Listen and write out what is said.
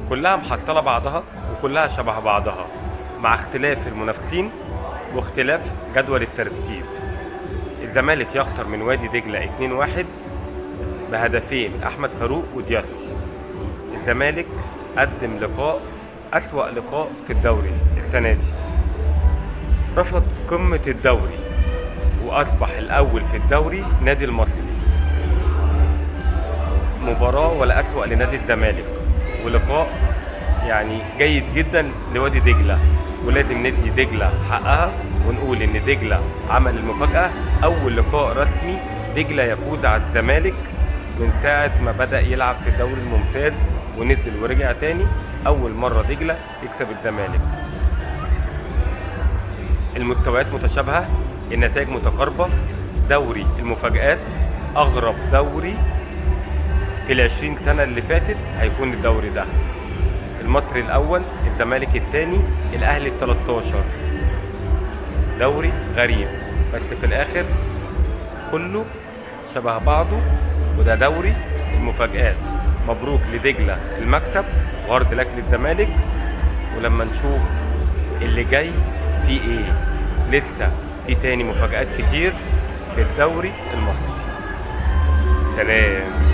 كلها محصلة بعضها وكلها شبه بعضها مع اختلاف المنافسين واختلاف جدول الترتيب. الزمالك يخسر من وادي دجلة 2-1 بهدفين أحمد فاروق ودياستي. الزمالك قدم لقاء أسوأ لقاء في الدوري السنة دي، رفض قمة الدوري وأصبح الأول في الدوري نادي المصري. مباراة ولا أسوأ لنادي الزمالك، ولقاء يعني جيد جدا لوادي دجلة، ولازم ندي دجلة حقها ونقول إن دجلة عمل المفاجأة. أول لقاء رسمي دجلة يفوز على الزمالك من ساعة ما بدأ يلعب في الدوري الممتاز ونزل ورجع تاني. أول مرة دجلة يكسب الزمالك. المستويات متشابهة، النتائج متقاربة. دوري المفاجآت، أغرب دوري في 20 سنة اللي فاتت هيكون الدوري ده. المصري الأول، الزمالك الثاني، الأهلي ال13. دوري غريب بس في الآخر كله شبه بعضه، وده دوري المفاجآت. مبروك لدجلة المكسب وهارد لك للزمالك، ولما نشوف اللي جاي فيه ايه. لسه في تاني مفاجآت كتير في الدوري المصري. سلام.